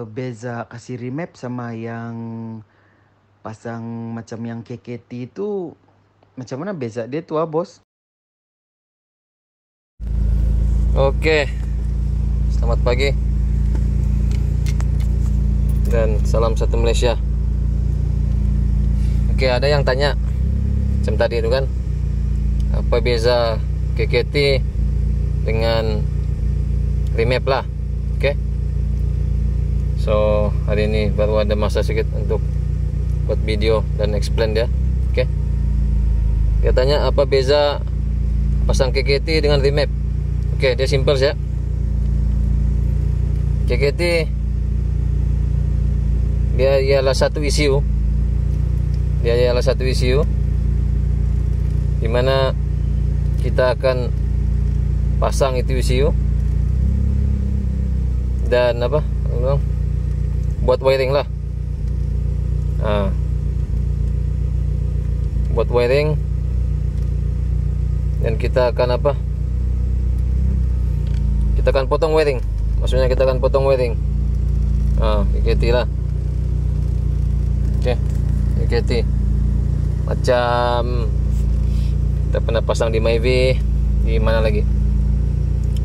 beza kasih remap sama yang pasang macam yang KKT itu macam mana beza dia tuh bos? Oke, selamat pagi dan salam satu Malaysia. Oke, ada yang tanya macam tadi itu kan, apa beza KKT dengan remap lah. Oke, so hari ini baru ada masa sedikit untuk buat video dan explain dia. Oke, dia tanya apa beza pasang KKT dengan remap. Oke, dia simple ya. KKT dia ialah satu ECU. Dia ialah satu ECU di mana kita akan pasang itu ECU dan apa? Buat wiring lah. Buat wiring dan kita akan apa? Kita akan potong wiring. Maksudnya kita akan potong wiring. KKT lah. Oke, KKT. Macam kita pernah pasang di Myvi, di mana lagi?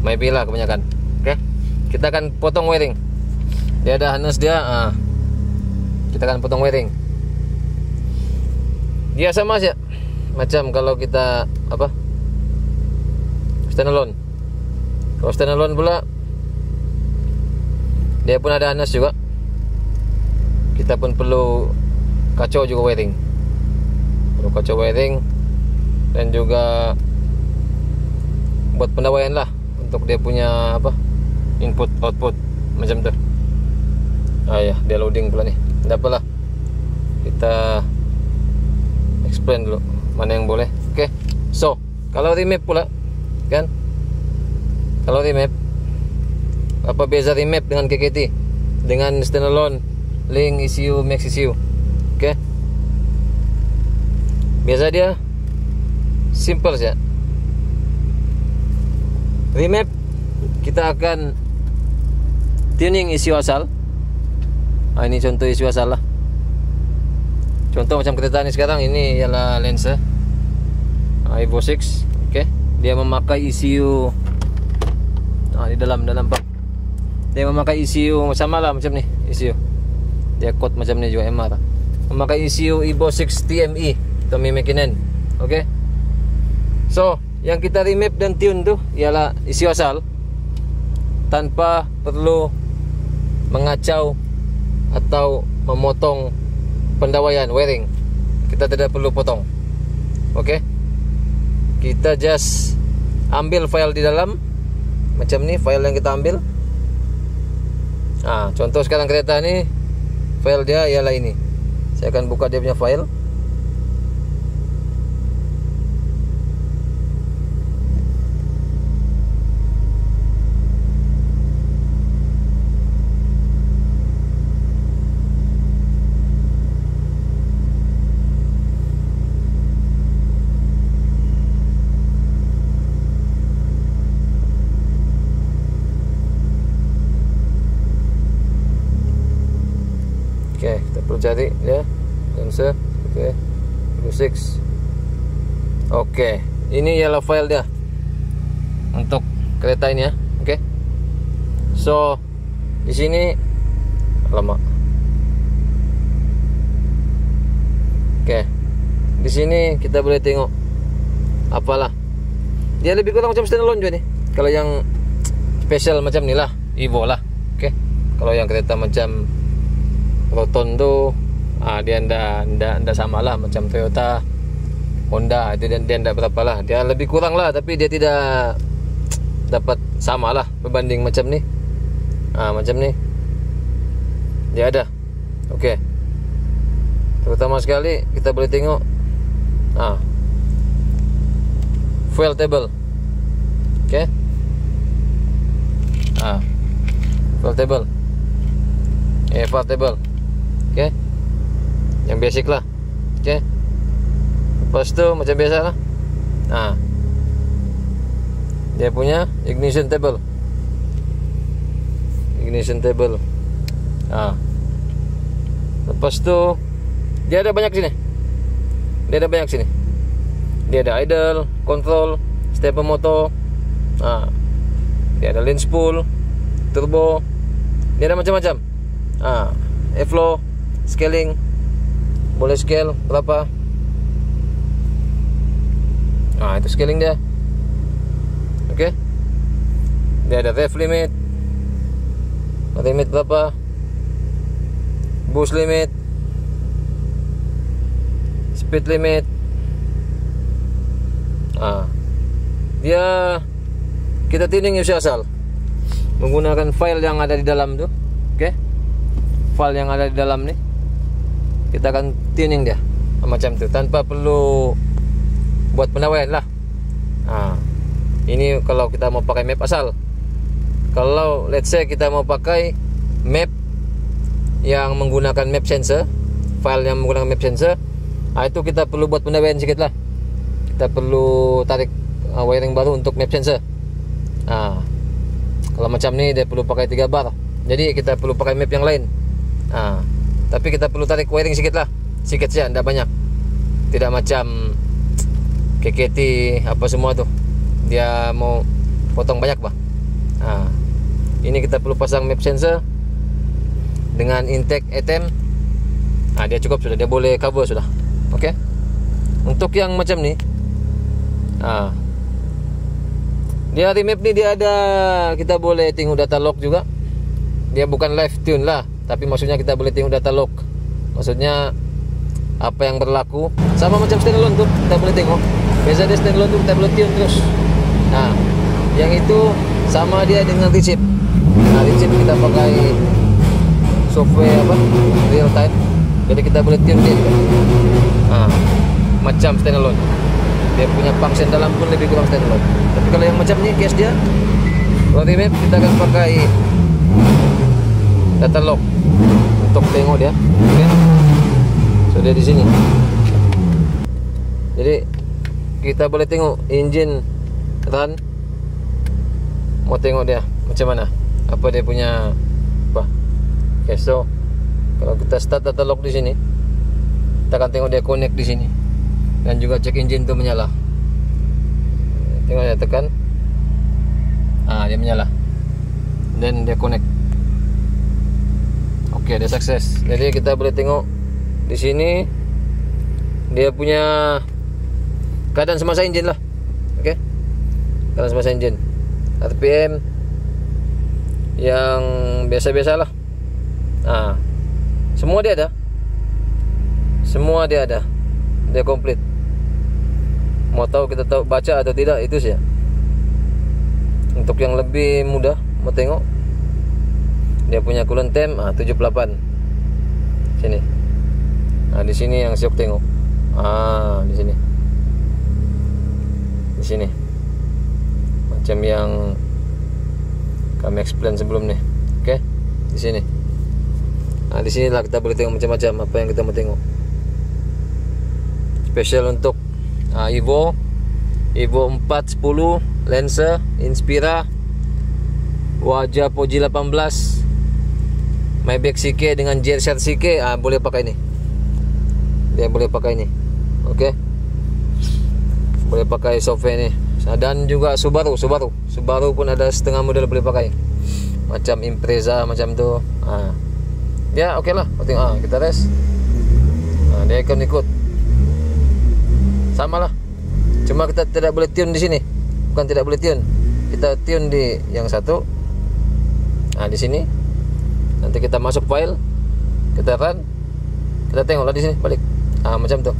Myvi lah kebanyakan. Oke. Kita akan potong wiring. Dia ada harness dia. Kita akan potong wiring. Dia sama aja. Macam kalau kita apa? Standalone. Kalau standalone pula dia pun ada harness juga. Kita pun perlu kacau juga wiring. Perlu kacau wiring dan juga buat pendawaian lah untuk dia punya apa? Input output macam tu. Ya, dia loading pula ni. Tak apalah. Kita explain dulu mana yang boleh. Okey. So, kalau remap pula kan? Kalau remap, apa beza remap dengan KKT? Dengan standalone, link ECU, max ECU. Oke. Biasa dia simple saja. Remap kita akan tuning ECU asal. Ini contoh ECU asal lah. Contoh macam kereta ni sekarang, ini ialah Lancer Evo 6. Oke. Dia memakai ECU di dalam pak. Dia memakai ECU sama lah macam ni ECU. Dia code macam ni juga MR. Memakai ECU Evo 6 TME Tommy Mäkinen. Oke. So, yang kita remap dan tune tu ialah ECU asal tanpa perlu mengacau atau memotong pendawaian wiring. Kita tidak perlu potong. Oke. Kita just ambil file di dalam macam ni, file yang kita ambil. Contoh sekarang kereta ni, file dia ialah ini. Saya akan buka dia punya file. Oke, kita perlu cari ya, Lancer. Oke, Evo 6. Oke, ini ialah file dia untuk kereta ini ya. Oke. So, di sini lama. Oke. Di sini kita boleh tengok apalah. Dia lebih kurang macam standalone juga nih. Kalau yang special macam ni lah, Evo lah. Oke. Kalau yang kereta macam Proton tu dia ndak sama lah macam Toyota, Honda itu dia ndak berapa lah. Dia lebih kurang lah, tapi dia tidak dapat sama lah berbanding macam ni. Macam ni dia ada. Oke. Terutama sekali kita boleh tengok fuel table. Oke. Fuel table, fuel table. Oke. Yang basic lah. Oke. Lepas tu macam biasa lah. Dia punya ignition table. ignition table. Lepas tu dia ada banyak sini. Dia ada idle, control, stepper motor. Dia ada lane spool, turbo. Dia ada macam-macam. Airflow, scaling. Boleh scale berapa? Itu scaling dia. Oke. Dia ada rev limit. Limit berapa? Boost limit. Speed limit. Dia kita tuning universal menggunakan file yang ada di dalam tuh. Oke. File yang ada di dalam nih. Kita akan tuning dia macam tuh tanpa perlu buat penawaian lah. Ini kalau kita mau pakai map asal. Kalau let's say kita mau pakai map yang menggunakan map sensor, file yang menggunakan map sensor, itu kita perlu buat penawaian sedikit lah. Kita perlu tarik wiring baru untuk map sensor. Kalau macam ni dia perlu pakai 3 bar. Jadi kita perlu pakai map yang lain. Tapi kita perlu tarik wiring sedikit lah. Sedikit saja, tidak banyak. Tidak macam KKT apa semua tuh. Dia mau potong banyak bah. Ini kita perlu pasang map sensor dengan intake ATEM. Dia cukup sudah, dia boleh cover sudah. Oke. Untuk yang macam ni, dia remap ni dia ada, kita boleh tengok data log juga. Dia bukan live tune lah, tapi maksudnya kita boleh tengok data log. Maksudnya apa yang berlaku. Sama macam standalone tuh, kita boleh tengok. Biasa dia standalone tuh kita boleh tune terus. Yang itu sama dia dengan receipt. Receipt kita pakai software real time. Jadi kita boleh tune dia juga. Macam standalone. Dia punya function dalam pun lebih kurang standalone. Tapi kalau yang macam ni case dia kalau remap kita akan pakai data log untuk tengok dia. Oke. So dia di sini. Jadi kita boleh tengok engine run. Mau tengok dia macam mana, apa dia punya apa. Oke, so kalau kita start data log di sini, kita akan tengok dia connect di sini. Dan juga cek engine tu menyala. Tengok ya, tekan. Dia menyala. Dan dia connect. Oke, dia sukses. Jadi kita boleh tengok di sini dia punya keadaan semasa engine lah. Oke. Keadaan semasa engine. RPM yang biasa-biasa lah. Semua dia ada. Semua dia ada. Dia komplit. Mau tahu kita tahu baca atau tidak itu sih. Untuk yang lebih mudah mau tengok dia punya coolant temp 78. Sini. Di sini yang siok tengok. Di sini. Di sini. Macam yang kami explain sebelum nih. Oke. Di sini. Di sinilah kita boleh tengok macam-macam apa yang kita mau tengok. Spesial untuk Evo 410 Lancer Inspira wajah Poji 18 Maybach CK dengan JSR CK boleh pakai ini. Dia boleh pakai ini. Oke. Boleh pakai software ini. Dan juga Subaru pun ada setengah model boleh pakai. Macam Impreza macam tu. Ya oke lah. Kita rest. Dia akan ikut. Sama lah. Cuma kita tidak boleh tune di sini. Bukan tidak boleh tune. Kita tune di yang satu. Di sini. Nanti kita masuk file, kita run, kita tengoklah di sini balik. Macam tu.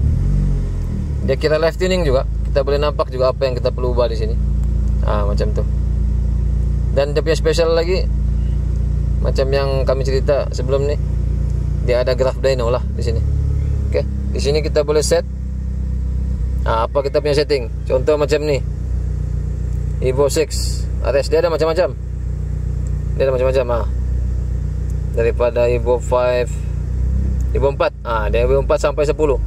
Dia kira live tuning juga. Kita boleh nampak juga apa yang kita perlu ubah di sini. Macam tu. Dan dia punya spesial lagi, macam yang kami cerita sebelum ni, dia ada graph dyno lah di sini. Oke. Di sini kita boleh set. Apa kita punya setting? Contoh macam ni. Evo 6 RS dia ada macam-macam. Dia ada macam-macam. Daripada Evo 5, Evo 4. Dia Evo 4 sampai 10.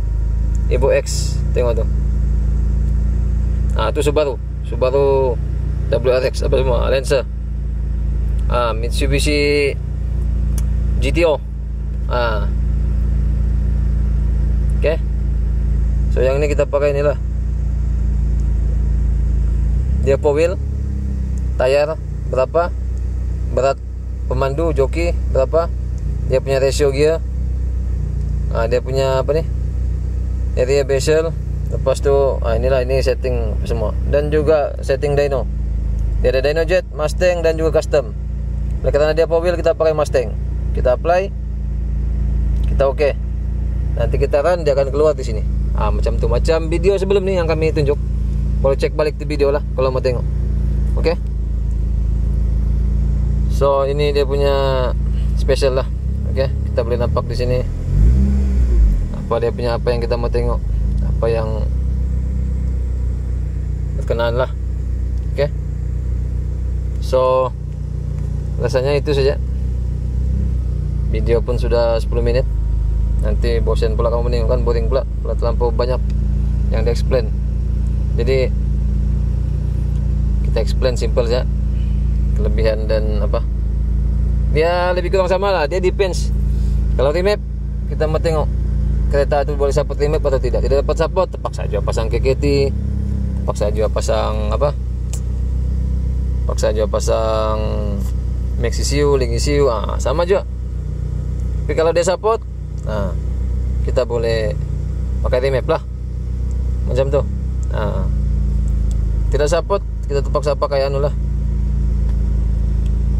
Evo X, tengok tu. Tu Subaru WRX apa semua, Lancer. Mitsubishi GTO. Oke. So yang ini kita pakai inilah. Dia 4 wheel, tayar berapa, berat pemandu joki berapa, dia punya ratio gear, dia punya apa nih, area bezel, lepas tu inilah, ini setting semua, dan juga setting dyno. Dia ada dyno jet, Mustang dan juga custom. Oleh karena dia 4 wheel, kita pakai Mustang. Kita apply, kita oke. Nanti kita run, dia akan keluar di sini. Macam tu, macam video sebelum ni yang kami tunjuk. Boleh cek balik di video lah kalau mau tengok. Oke. So ini dia punya special lah. Oke, kita boleh nampak di sini apa dia punya, apa yang kita mau tengok, apa yang berkenaan lah. Oke. So rasanya itu saja. Video pun sudah 10 menit. Nanti bosan pula kamu menengok kan, boring pula terlampau banyak yang di explain. Jadi kita explain simple saja, kelebihan dan apa, dia lebih kurang sama lah. Dia depends. Kalau remap, kita mau tengok kereta itu boleh support remap atau tidak. Tidak dapat support, terpaksa juga pasang KKT, terpaksa juga pasang apa, terpaksa juga pasang max ECU, link ECU, sama juga. Tapi kalau dia support, kita boleh pakai remap lah, macam tu. Tidak support, kita terpaksa pakai anu lah,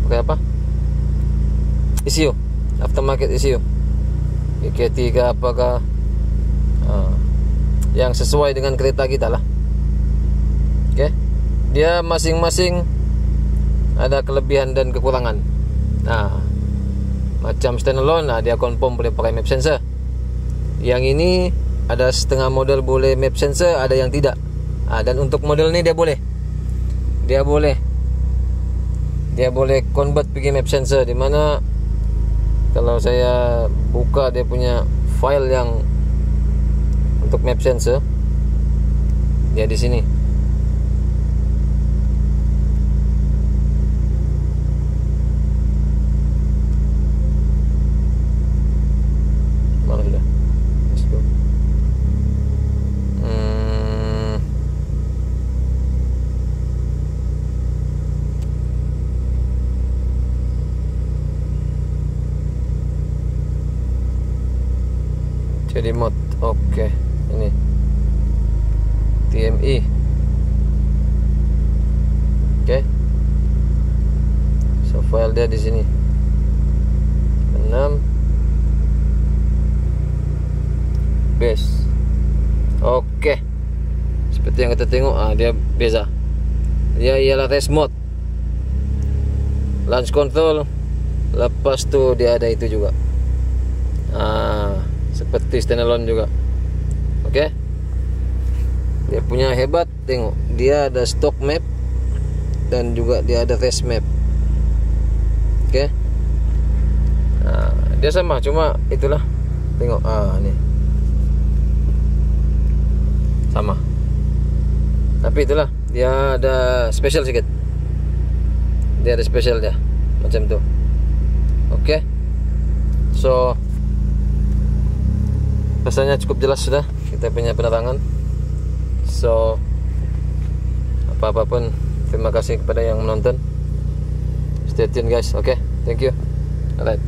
pakai apa, ECU, aftermarket ECU, KKT ke apakah, yang sesuai dengan kereta kita lah. Oke. Dia masing-masing ada kelebihan dan kekurangan. Macam standalone, dia confirm boleh pakai map sensor. Yang ini ada setengah model boleh map sensor, ada yang tidak. Dan untuk model ini dia boleh convert pergi map sensor, di mana kalau saya buka dia punya file yang untuk map sensor, dia di sini. Mana sudah? Let's go. Jadi mod, oke. Ini TMI, oke. So file dia di sini 6 base, oke. Seperti yang kita tengok, dia beza. Dia ialah race mode, launch control, lepas tu dia ada itu juga. Seperti standalone juga. Oke. Dia punya hebat, tengok. Dia ada stock map dan juga dia ada race map. Oke. Dia sama, cuma itulah. Tengok, nih. Sama. Tapi itulah, dia ada special sedikit. Dia ada special dia, macam tu. Oke. So rasanya cukup jelas sudah kita punya penerangan. So apa-apapun, terima kasih kepada yang menonton. Stay tune guys. Oke, thank you. Alright.